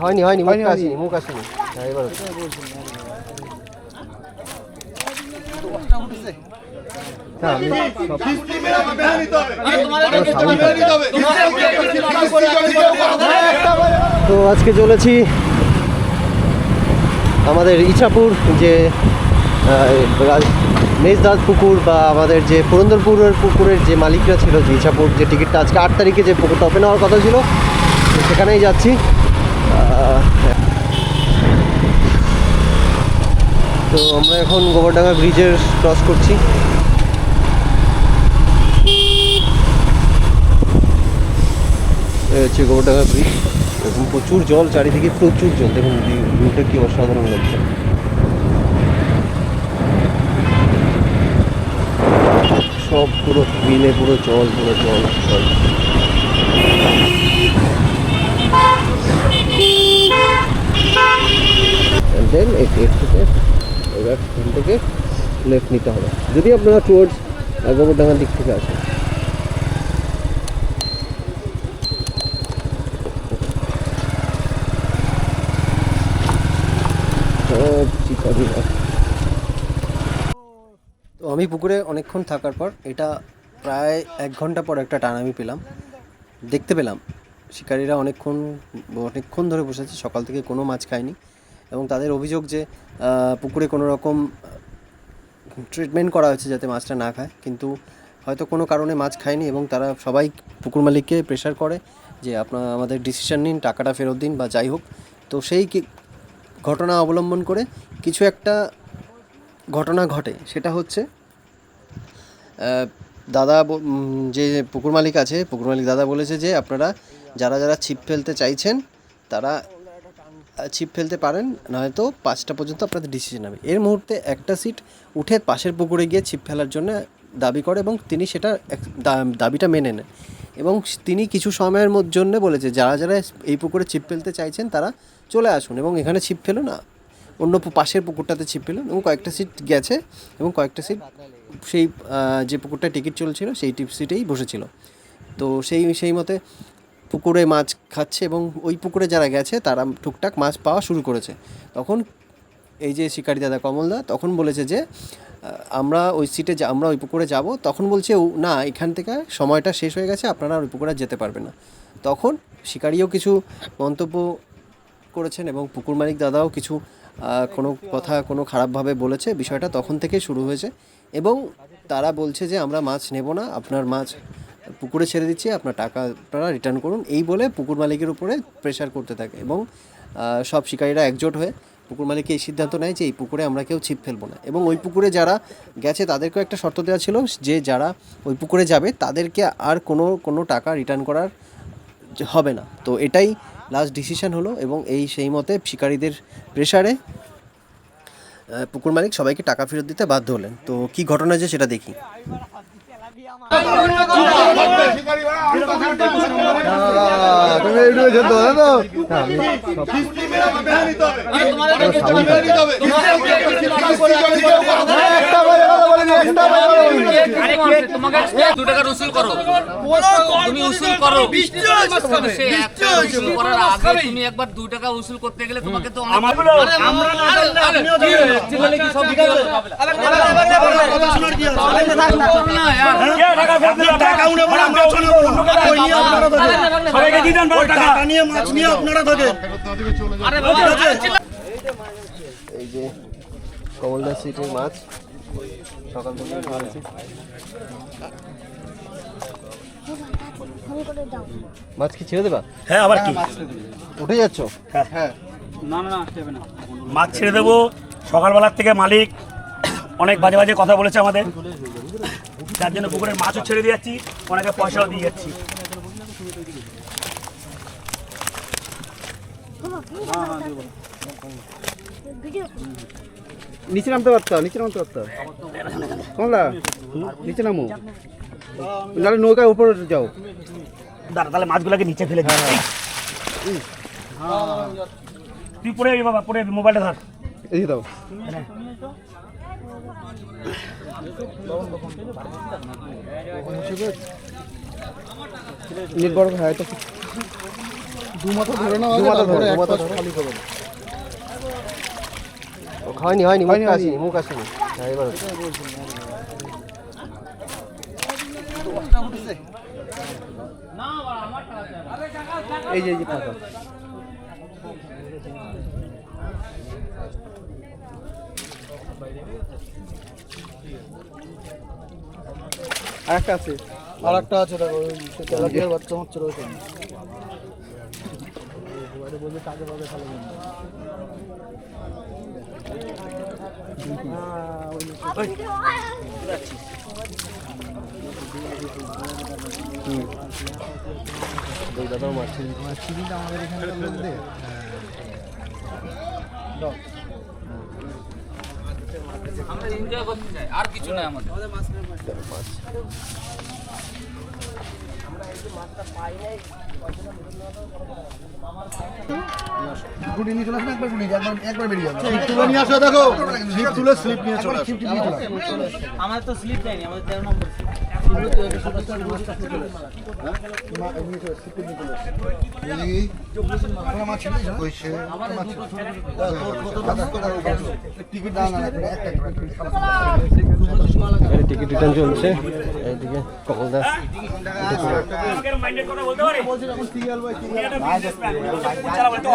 হয়নি হয়নি, মুখ আসেনি, মুখ আসেনি। হ্যাঁ এবার তো আজকে চলেছি আমাদের ইছাপুর যে মেজদাদ পুকুর বা আমাদের যে পুরন্দরপুরের পুকুরের যে মালিকরা ছিল, যে ইছাপুর যে টিকিটটা আজকে 8 তারিখে যে পুকুরটা ওপেন হওয়ার কথা ছিল সেখানেই যাচ্ছি। তো আমরা এখন গোবরডাঙ্গা ব্রিজের ক্রস করছি। হচ্ছে গোবরডাঙ্গা ব্রিজ, এখন প্রচুর জল, চারিদিকে প্রচুর জল। দেখুন ভিউটা কি অসাধারণ লাগছে। সব পুরো মিলে পুরো জল, পুরো জল জল। দেন এবার এখান থেকে লেফট নিতে হবে যদি আপনারা টুয়ার্ডস গোবরডাঙ্গার দিক থেকে আসেন। তো আমি পুকুরে অনেকক্ষণ থাকার পর, এটা প্রায় 1 ঘন্টা পর একটা টান আমি দেখতে পেলাম। শিকারীরা অনেকক্ষণ ধরে বসে আছে, সকাল থেকে কোনো মাছ খায়নি এবং তাদের অভিযোগ যে পুকুরে কোনো রকম ট্রিটমেন্ট করা হয়েছে যাতে মাছটা না খায়, কিন্তু হয়তো কোনো কারণে মাছ খায়নি এবং তারা সবাই পুকুর মালিককে প্রেশার করে যে আপনারা আমাদের ডিসিশন নিন, টাকাটা ফেরত দিন বা যাই হোক। তো সেই ঘটনা অবলম্বন করে কিছু একটা ঘটনা ঘটে। সেটা হচ্ছে দাদা যে পুকুর মালিক আছে, পুকুর মালিক দাদা বলেছে যে আপনারা যারা ছিপ ফেলতে চাইছেন তারা ছিপ ফেলতে পারেন, নয়তো 5টা পর্যন্ত আপনাদের ডিসিশন হবে। এর মুহূর্তে একটা সিট উঠে পাশের পুকুরে গিয়ে ছিপ ফেলার জন্য দাবি করে এবং তিনি সেটা দাবিটা মেনে নেন এবং তিনি কিছু সময়ের জন্য বলেছে যারা এই পুকুরে ছিপ ফেলতে চাইছেন তারা চলে আসুন এবং এখানে ছিপ ফেলুন, না অন্য পাশের পুকুরটাতে ছিপ ফেলুন। এবং কয়েকটা সিট গেছে এবং কয়েকটা সিট সেই যে পুকুরটা টিকিট চলছিল সেই সিটেই বসেছিল। তো সেই মতে পুকুরে মাছ খাচ্ছে এবং ওই পুকুরে যারা গেছে তারা টুকটাক মাছ পাওয়া শুরু করেছে। তখন এই যে শিকারি দাদা কমলদা তখন বলেছে যে আমরা ওই সিটে আমরা ওই পুকুরে যাব। তখন বলছে না, এখান থেকে সময়টা শেষ হয়ে গেছে, আপনারা ওই পুকুরে যেতে পারবেন না। তখন শিকারিও কিছু মন্তব্য করেছেন এবং পুকুর মালিক দাদাও কিছু কোনো খারাপভাবে বলেছে। বিষয়টা তখন থেকে শুরু হয়েছে এবং তারা বলছে যে আমরা মাছ নেব না, আপনার মাছ পুকুরে ছেড়ে দিচ্ছি, আপনার টাকা আপনারা রিটার্ন করুন, এই বলে পুকুর মালিকের উপরে প্রেশার করতে থাকে এবং সব শিকারীরা একজোট হয়ে পুকুর মালিককে এই সিদ্ধান্ত নেয় যে এই পুকুরে আমরা কেউ ছিপ ফেলবো না। এবং ওই পুকুরে যারা গেছে তাদেরকেও একটা শর্ত দেওয়া ছিল যে যারা ওই পুকুরে যাবে তাদেরকে আর কোনো টাকা রিটার্ন করার হবে না। তো এটাই লাস্ট ডিসিশন হলো এবং সেই মতে শিকারীদের প্রেশারে পুকুর মালিক সবাইকে টাকা ফেরত দিতে বাধ্য হলেন। তো কি ঘটনা যে সেটা দেখি। তুমি একবার 2 টাকা উসুল করতে গেলে তোমাকে তো এই যে কমলদা সিটের মাছ সকাল থেকে ধরেছি। মাছ কি ছেড়ে দেবা? হ্যাঁ, আবার কি উঠে যাচ্ছ? হ্যাঁ, না মাছ ছেড়ে দেবো। সকালবেলার থেকে মালিক অনেক বাজে বাজে কথা বলেছে আমাদের, যার জন্য পুকুরের মাছও ছেড়ে দিয়ে যাচ্ছি, অনেকে পয়সাও দিয়ে যাচ্ছি। নিচে নামতে পারতাম, কমলা নিচে নামো, নাহলে নৌকায় উপরে যাও। দাঁড়া, তাহলে মাছগুলোকে নিচে ফেলে দিই। তুই পড়ে যাবি বাবা, পড়ে যাবি, মোবাইলটা ধর, এদিকে দাও। নেট বড় হয় তো দু মাথা ধরে না, খালি করে হয়নি হয়নি, মুখ আসেনি, মুখ আসেনি। হ্যাঁ এবার এই যে ফাঁকা। আরেকটা আছে, আরেকটা আছে দেখো, ওই তেলাপিয়ার বাচ্চা হচ্ছে রয়েছে। বলছে কাকে পাবে ভালো দাদা মাছ চিনিটা আমাদের এখানকার লোকদের। আমরা এনজয় করতে চাই, আর কিছু নাই আমাদের। গুটি নিয়ে চলে আসবে, একবার গুটি একবার বেরিয়ে যাবে। স্লিপ তুলে নিয়ে আসো, দেখো স্লিপ তুলে স্লিপ নিয়ে চলে আসো। আমাদের তো স্লিপ দেয়নি, আমাদের 13 নম্বর টিকিট দাও না, টিকিট রিটার্ন চলছে। এইদিকে কমলদা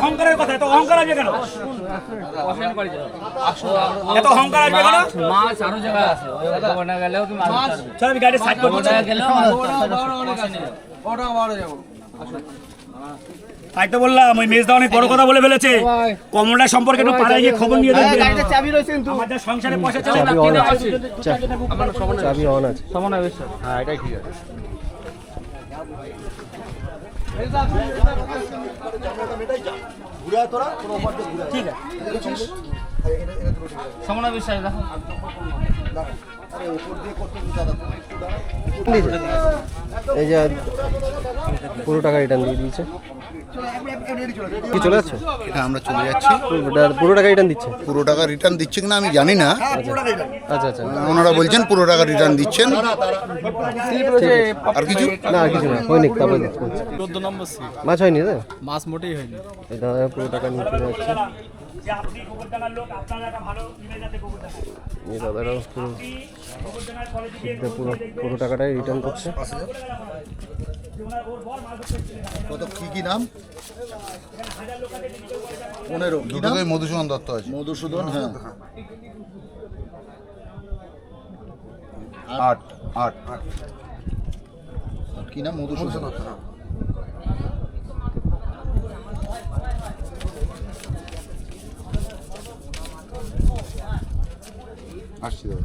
অহংকারের কথা, এত অহংকার আছে কেন? এত অহংকার আসবে কেন? মাছ আরো জায়গায় আছে, ওই ওখানে গেলেও তুমি মাছ চল আমি গাড়ি সাইড করবো। গেলেও তাই তো বললাম, ওই মেজদা অনেক বড় কথা বলে ফেলেছে। কমলটা সম্পর্কে একটু পাড়ায় গিয়ে খবর নিয়ে দেখবে। আমাদের সংসারে পয়সা চলে না। চাবি অন আছে, চাবি অন আছে। হ্যাঁ এটাই ঠিক আছে। ঠিক আছে। সমনা বিশ্বাস দেখো এই যে পুরো টাকা রিটার্ন দিয়ে দিয়েছে। কি চলে যাচ্ছে? হ্যাঁ আমরা চলে যাচ্ছি। পুরো টাকা রিটার্ন দিচ্ছে। পুরো টাকা রিটার্ন দিচ্ছে কিনা আমি জানি না, আচ্ছা আচ্ছা, ওনারা বলছেন পুরো টাকা রিটার্ন দিচ্ছেন। আর কিছু না আর কিছু না, হয়নি। তারপরে 14 নম্বর সিট মাছ হয়নি তো? মাছ মোটেই হয়নি। এই দাদা পুরো টাকা নিয়ে চলে যাচ্ছে। যে আপনি গোবরডাঙ্গার লোক, আপনারা একটা ভালো ইমেজ আছে গোবরডাঙ্গায়। এই দাদারাও পুরো গোবরডাঙ্গার কলেজে পুরো টাকাটাই রিটার্ন করছে। কত কি নাম? 15 কি নাম? মধুসূদন দত্ত আছে। মধুসূদন, হ্যাঁ 8 কি নাম? মধুসূদন দত্ত। আসছি দাদা।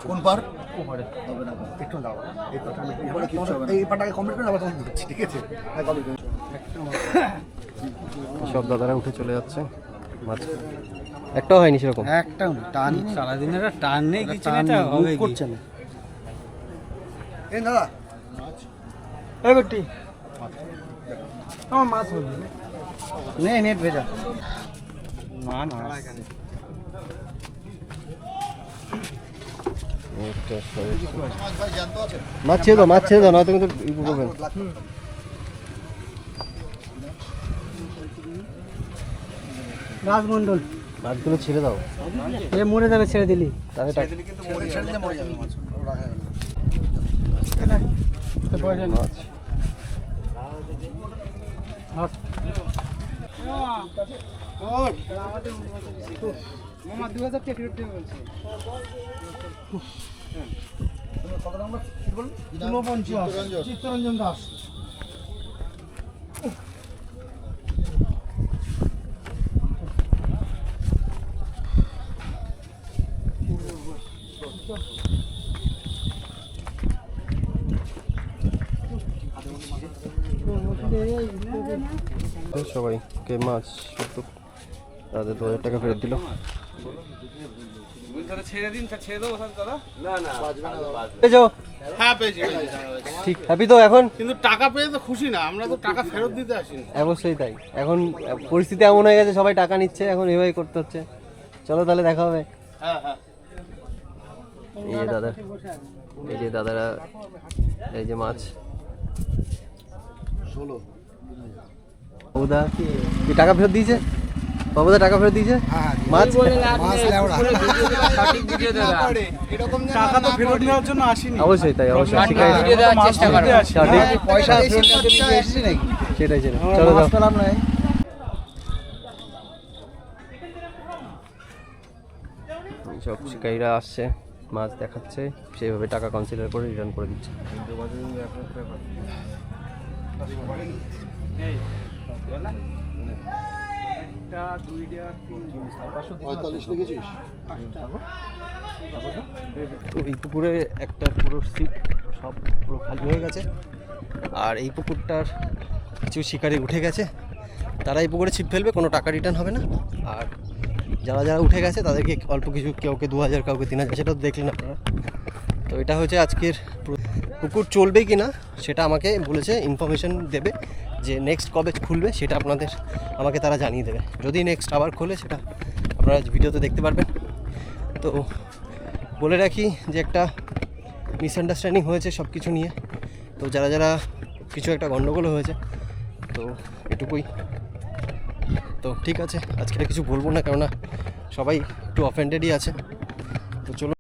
কোন পার? একটু দাও, এই পাটাকে কমপ্লিট করে আবার তোমাকে দিচ্ছি, ঠিক আছে? হ্যাঁ কমপ্লিট করে। সব দাদারা উঠে চলে যাচ্ছে। মাছ একটাও হয়নি সেরকম। একটা টান সারাদিনের টান নেই, কিছু করছে না। এই দাদা এই বেটি আমার মাছ বলবি নেট ভেজা না না মাছ ছেড়ে দাও, মাছ ছেড়ে দাও, নয়তো কিন্তু করবেন। রাজমন্ডল মাছগুলো ছেড়ে দাও, এ মরে যাবে, ছেড়ে দিলি তাহলে মাছ মামা 2000 টাকা ফেরত দেবে বলছে। 49 চিত্তরঞ্জন দাস। সবাইকে মাছ শুধু তাদের 2000 টাকা ফেরত দিল। ঠিক হ্যাপি তো এখন? কিন্তু টাকা পেয়ে তো খুশি না, আমরা তো টাকা ফেরত দিতে আসিনি। অবশ্যই তাই, এখন পরিস্থিতি এমন হয়ে গেছে সবাই টাকা নিচ্ছে, এখন এভাবেই করতে হচ্ছে। চলো তাহলে দেখা হবে। এই যে দাদা, এই যে দাদারা, এই যে মাছ বাবুদা কি টাকা ফেরত দিয়েছে? বাবুদা টাকা ফেরত দিয়েছে? মাছ সঠিক ভিডিও দেওয়া টাকা তো ফেরত নেওয়ার জন্য আসিনি। অবশ্যই তাই, অবশ্যই সঠিক ভিডিও দেওয়ার চেষ্টা করো। সঠিক পয়সা ফেরত নিতে এসেছি নাকি? সেটাই ছিল। চলো যাও। পেলাম না। সব শিকারীরা আসছে, মাছ দেখাচ্ছে, সেইভাবে টাকা কনসিডার করে রিটার্ন করে দিচ্ছে। তো এই পুকুরে একটা পুরো সিট সব পুরো খালি হয়ে গেছে, আর এই পুকুরটার কিছু শিকারি উঠে গেছে, তারা এই পুকুরে ছিপ ফেলবে, কোনো টাকা রিটার্ন হবে না। আর যারা যারা উঠে গেছে তাদেরকে অল্প কিছু, কাউকে 2000, কাউকে 3000, সেটা তো দেখলেন আপনারা। তো এটা হচ্ছে আজকের পুকুর। চলবে কি না সেটা আমাকে বলেছে, ইনফরমেশন দেবে যে নেক্সট কবে খুলবে সেটা আমাকে তারা জানিয়ে দেবে। যদি নেক্সট আবার খোলে সেটা আপনারা ভিডিওতে দেখতে পারবেন। তো বলে রাখি যে একটা মিসআন্ডারস্ট্যান্ডিং হয়েছে সব কিছু নিয়ে, তো যারা যারা কিছু একটা গণ্ডগোল হয়েছে, তো এটুকুই। তো ঠিক আছে, আজকে কিছু বলবো না, কেননা সবাই একটু অফেন্ডেডই আছে। তো চলো।